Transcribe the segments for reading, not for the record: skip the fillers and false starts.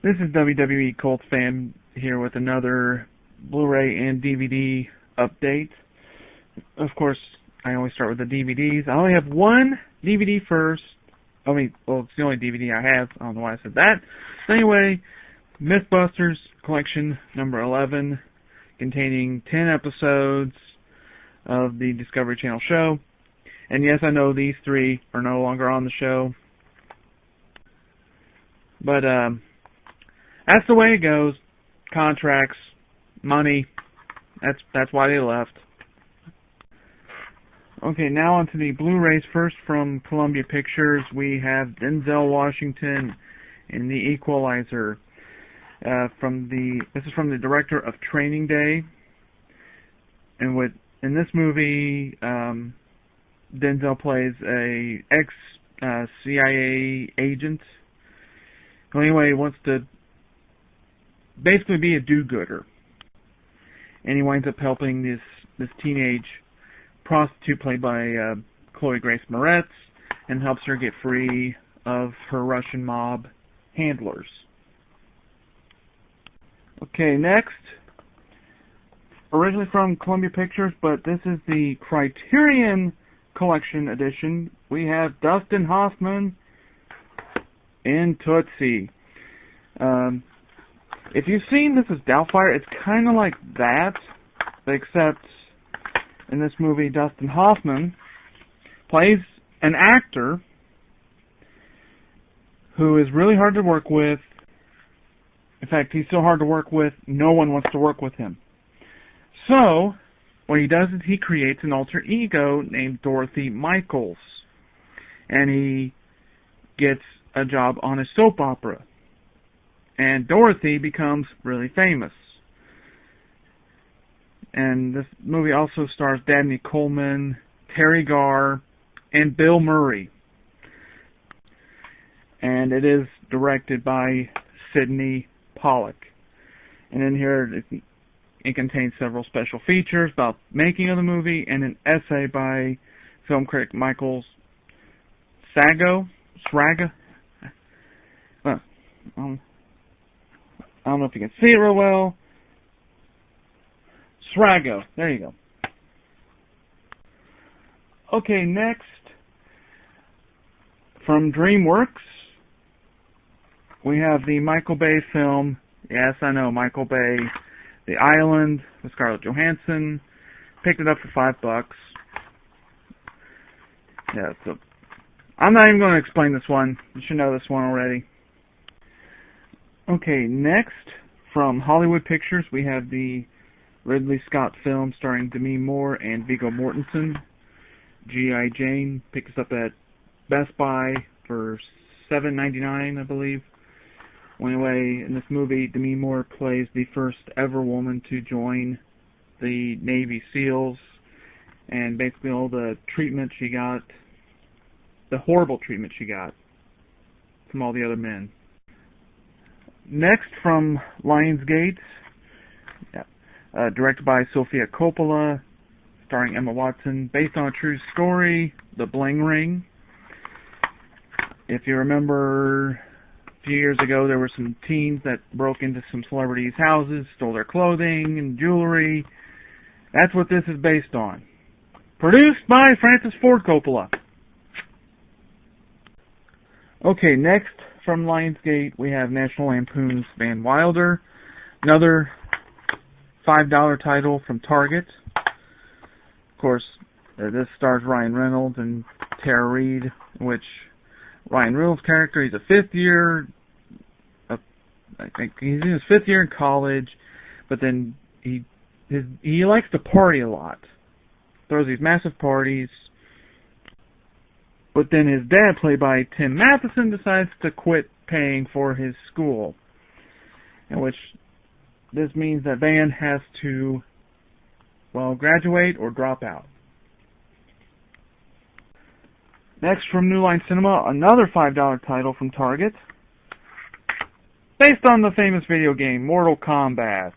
This is WWE Cult Fan here with another Blu Ray and DVD update. Of course, I always start with the DVDs. I only have one DVD first. Well, it's the only DVD I have. I don't know why I said that. So anyway, Mythbusters Collection number 11, containing 10 episodes of the Discovery Channel show. And yes, I know these three are no longer on the show. But, that's the way it goes. Contracts, money. That's why they left. Okay, now on to the Blu-rays. First, from Columbia Pictures, we have Denzel Washington in The Equalizer. This is from the director of Training Day. And in this movie, Denzel plays a ex-CIA agent who anyway wants to basically be a do-gooder. And he winds up helping this teenage prostitute played by Chloe Grace Moretz, and helps her get free of her Russian mob handlers. Okay, next, originally from Columbia Pictures, but this is the Criterion Collection edition. We have Dustin Hoffman in Tootsie. If you've seen This Is Doubtfire, it's kind of like that, except in this movie, Dustin Hoffman plays an actor who is really hard to work with. In fact, he's so hard to work with, no one wants to work with him. So, what he does is he creates an alter ego named Dorothy Michaels. And he gets a job on a soap opera. And Dorothy becomes really famous. And this movie also stars Dabney Coleman, Terry Garr, and Bill Murray. And it is directed by Sidney Pollack. And in here, it contains several special features about making of the movie and an essay by film critic Michael Sraga. Well, I don't know if you can see it real well. Srago. There you go. Okay, next, from DreamWorks, we have the Michael Bay film. Yes, I know, Michael Bay, The Island, with Scarlett Johansson. Picked it up for $5. Yeah, so I'm not even going to explain this one. You should know this one already. Okay, next, from Hollywood Pictures, we have the Ridley Scott film starring Demi Moore and Viggo Mortensen. G.I. Jane. Picked us up at Best Buy for $7.99, I believe. Well, anyway, in this movie, Demi Moore plays the first ever woman to join the Navy SEALs, and basically all the treatment she got, the horrible treatment she got from all the other men. Next, from Lionsgate, directed by Sofia Coppola, starring Emma Watson, based on a true story, The Bling Ring. If you remember, a few years ago, there were some teens that broke into some celebrities' houses, stole their clothing and jewelry. That's what this is based on. Produced by Francis Ford Coppola. Okay, next, from Lionsgate, we have National Lampoon's Van Wilder, another $5 title from Target. Of course, this stars Ryan Reynolds and Tara Reid, in which Ryan Reynolds' character, he's a fifth year, I think he's in his fifth year in college, but then he likes to party a lot. Throws these massive parties. But then his dad, played by Tim Matheson, decides to quit paying for his school. In which this means that Van has to, well, graduate or drop out. Next, from New Line Cinema, another $5 title from Target. Based on the famous video game, Mortal Kombat.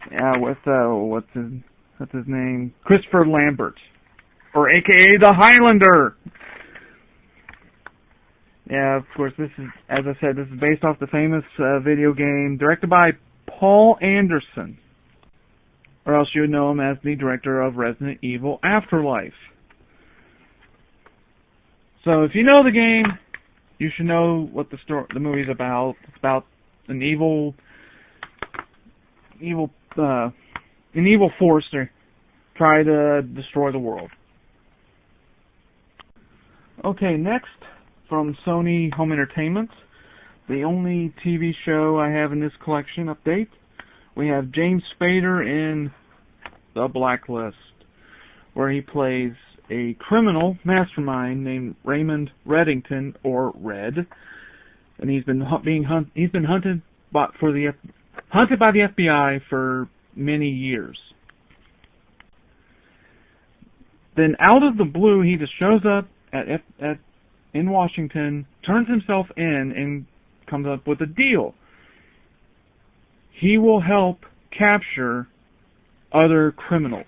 With, what's his name? Christopher Lambert. Or a.k.a. the Highlander. Yeah, of course, this is, as I said, this is based off the famous video game directed by Paul Anderson, or else you would know him as the director of Resident Evil Afterlife. So if you know the game, you should know what the movie's about. It's about an evil force to try to destroy the world. Okay, next from Sony Home Entertainment, the only TV show I have in this collection update, we have James Spader in The Blacklist, where he plays a criminal mastermind named Raymond Reddington, or Red, and he's been hunted by the FBI for many years. Then out of the blue, he just shows up in Washington, turns himself in, and comes up with a deal. He will help capture other criminals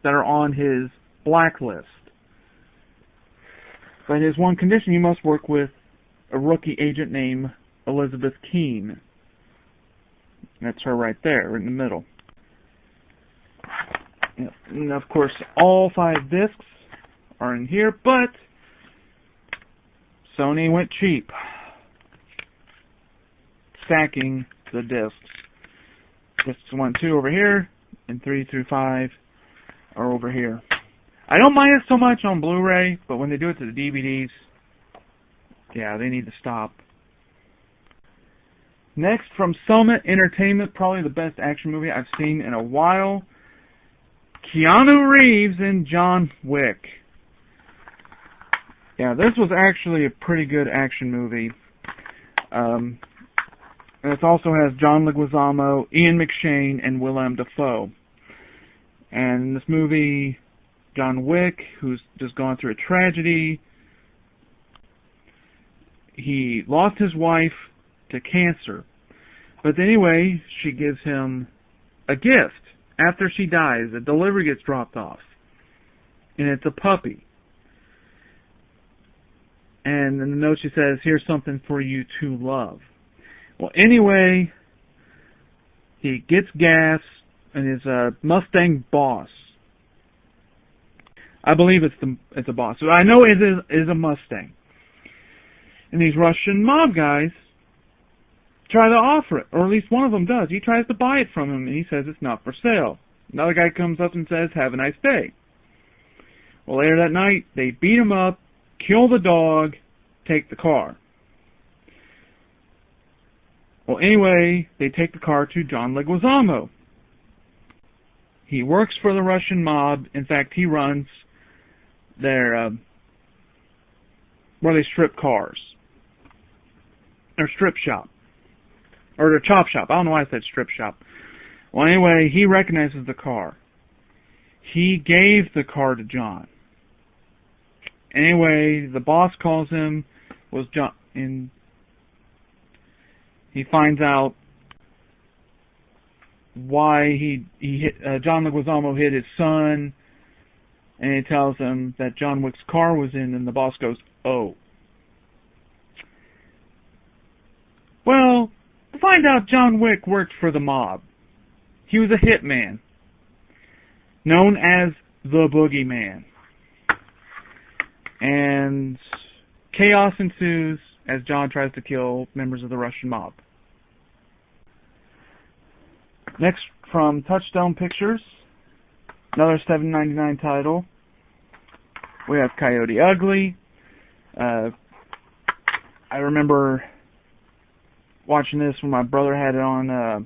that are on his blacklist. But his one condition, you must work with a rookie agent named Elizabeth Keene. That's her right there, in the middle. And of course, all 5 discs are in here, but Sony went cheap, stacking the discs. Discs 1, 2 over here, and 3 through 5 are over here. I don't mind it so much on Blu-ray, but when they do it to the DVDs, yeah, they need to stop. Next, from Summit Entertainment, probably the best action movie I've seen in a while, Keanu Reeves in John Wick. Yeah, this was actually a pretty good action movie. And it also has John Leguizamo, Ian McShane, and Willem Dafoe. And in this movie, John Wick, who's just gone through a tragedy, he lost his wife to cancer. But anyway, she gives him a gift. After she dies, a delivery gets dropped off. And it's a puppy. And in the note she says, "Here's something for you to love." Well, anyway, he gets gas and his Mustang Boss. I believe it's a Boss. So I know it is a Mustang. And these Russian mob guys try to offer it, or at least one of them does. He tries to buy it from him, and he says it's not for sale. Another guy comes up and says, "Have a nice day." Well, later that night, they beat him up, kill the dog, take the car. Well, anyway, they take the car to John Leguizamo. He works for the Russian mob. In fact, he runs their where they strip cars. Their strip shop. Or their chop shop. I don't know why I said strip shop. Well, anyway, he recognizes the car. He gave the car to John. Anyway, the boss calls him, was John, and he finds out why he hit John Leguizamo hit his son, and he tells him that John Wick's car was in, and the boss goes, "Oh." Well, to find out John Wick worked for the mob. He was a hitman, known as the Boogeyman. And chaos ensues as John tries to kill members of the Russian mob. Next, from Touchstone Pictures, another $7.99 title. We have Coyote Ugly. I remember watching this when my brother had it on, I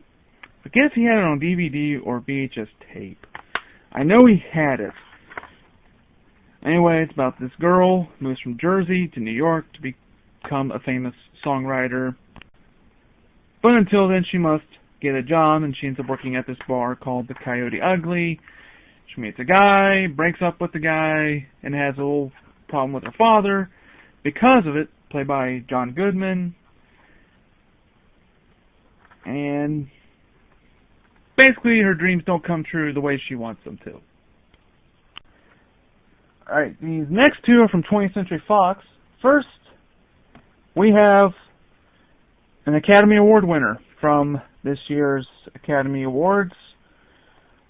forget if he had it on DVD or VHS tape. I know he had it. Anyway, it's about this girl who moves from Jersey to New York to become a famous songwriter. But until then, she must get a job, and she ends up working at this bar called the Coyote Ugly. She meets a guy, breaks up with the guy, and has a little problem with her father. Because of it, played by John Goodman. And basically, her dreams don't come true the way she wants them to. Alright, these next two are from 20th Century Fox. First, we have an Academy Award winner from this year's Academy Awards.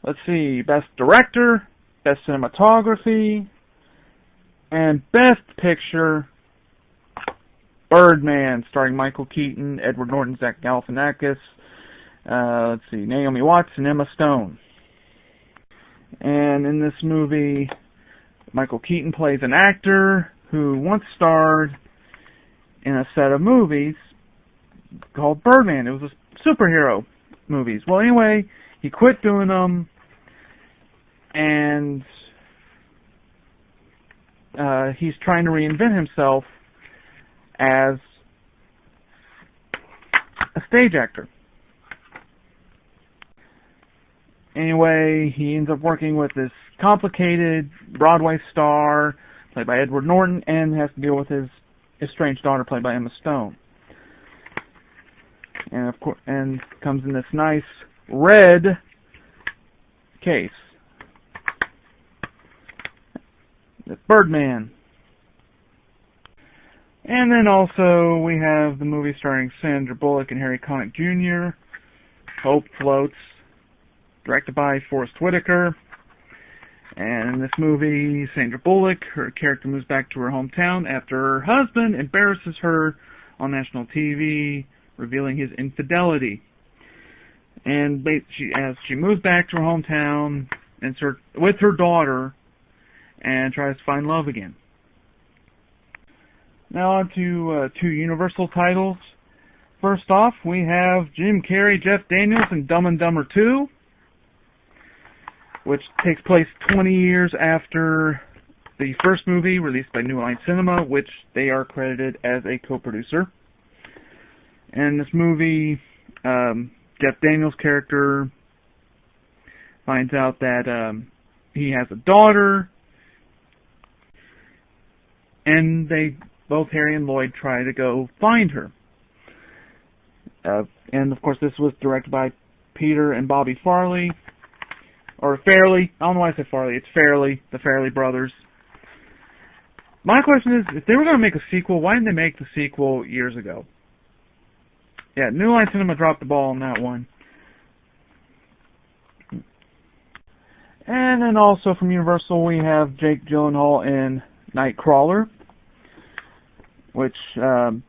Let's see, Best Director, Best Cinematography, and Best Picture, Birdman, starring Michael Keaton, Edward Norton, Zach Galifianakis, let's see, Naomi Watts, and Emma Stone. And in this movie, Michael Keaton plays an actor who once starred in a set of movies called Birdman. It was a superhero movies. Well, anyway, he quit doing them, and he's trying to reinvent himself as a stage actor. Anyway, he ends up working with this complicated Broadway star played by Edward Norton, and has to deal with his estranged daughter played by Emma Stone. And of course, and comes in this nice red case. The Birdman. And then also we have the movie starring Sandra Bullock and Harry Connick Jr., Hope Floats, directed by Forrest Whitaker. And in this movie, Sandra Bullock, her character moves back to her hometown after her husband embarrasses her on national TV, revealing his infidelity. And as she moves back to her hometown and with her daughter, and tries to find love again. Now on to two Universal titles. First off, we have Jim Carrey, Jeff Daniels, and Dumb and Dumber 2, which takes place 20 years after the first movie released by New Line Cinema, which they are credited as a co-producer. And in this movie, Jeff Daniels' character finds out that he has a daughter, and both Harry and Lloyd try to go find her. And of course, this was directed by Peter and Bobby Farley, or Farrelly. I don't know why I said Farley. It's Farrelly, the Farrelly brothers. My question is, if they were going to make a sequel, why didn't they make the sequel years ago? Yeah, New Line Cinema dropped the ball on that one. And then also from Universal, we have Jake Gyllenhaal in Nightcrawler, which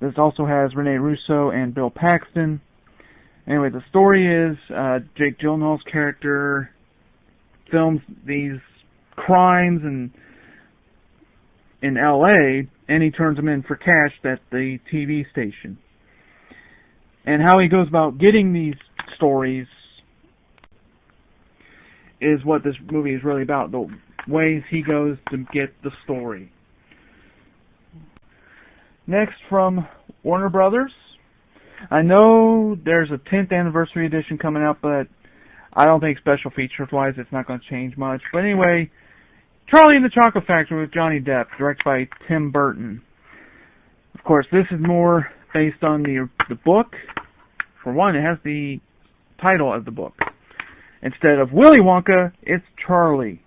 this also has Rene Russo and Bill Paxton. Anyway, the story is Jake Gyllenhaal's character films these crimes in L.A., and he turns them in for cash at the TV station. And how he goes about getting these stories is what this movie is really about, the ways he goes to get the story. Next, from Warner Brothers. I know there's a 10th anniversary edition coming out, but I don't think special features-wise it's not going to change much. But anyway, Charlie and the Chocolate Factory with Johnny Depp, directed by Tim Burton. Of course, this is more based on the book. For one, it has the title of the book. Instead of Willy Wonka, it's Charlie.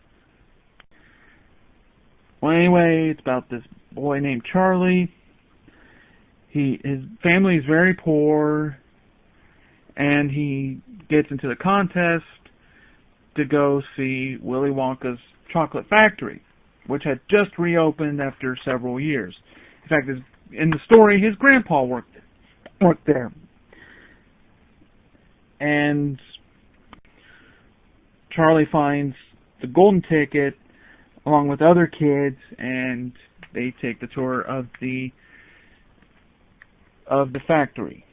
Well, anyway, it's about this boy named Charlie. His family is very poor, and he gets into the contest to go see Willy Wonka's Chocolate Factory, which had just reopened after several years. In fact, in the story, his grandpa worked there. And Charlie finds the golden ticket along with other kids, and they take the tour of the factory.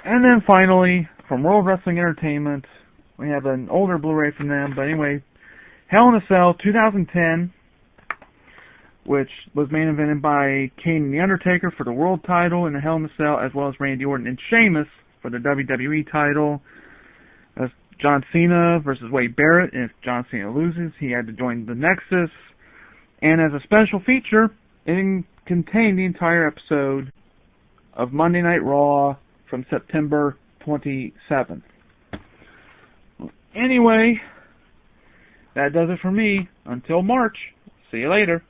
And then finally, from World Wrestling Entertainment, we have an older Blu-ray from them, but anyway, Hell in a Cell 2010, which was main evented by Kane and The Undertaker for the world title in the Hell in a Cell, as well as Randy Orton and Sheamus for the WWE title. That's John Cena versus Wade Barrett, and if John Cena loses, he had to join the Nexus. And as a special feature, it contained the entire episode of Monday Night Raw from September 27th. Anyway, that does it for me. Until March. See you later.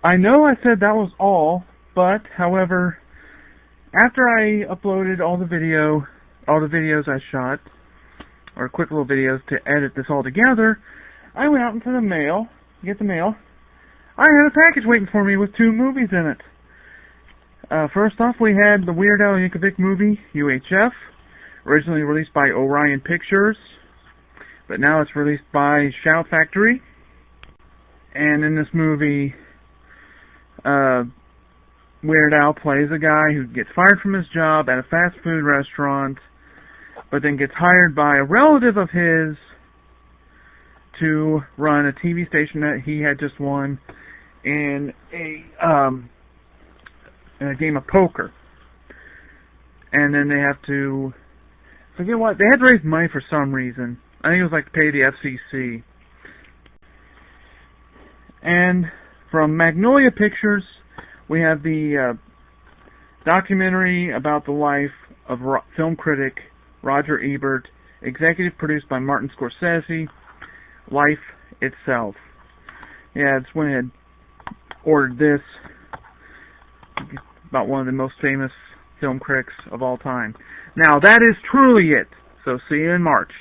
I know I said that was all, but, however, after I uploaded all the videos I shot, or quick little videos to edit this all together, I went out into the mail, get the mail. I had a package waiting for me with 2 movies in it. First off, we had the Weird Al Yankovic movie, UHF, originally released by Orion Pictures, but now it's released by Shout Factory. And in this movie, Weird Al plays a guy who gets fired from his job at a fast food restaurant, but then gets hired by a relative of his to run a TV station that he had just won in a game of poker. And then they have to, forget what, they had to raise money for some reason. I think it was like to pay the FCC. And from Magnolia Pictures, we have the documentary about the life of film critic Roger Ebert, executive produced by Martin Scorsese, Life Itself. Yeah, it's when I had ordered this, about one of the most famous film critics of all time. Now, that is truly it. So see you in March.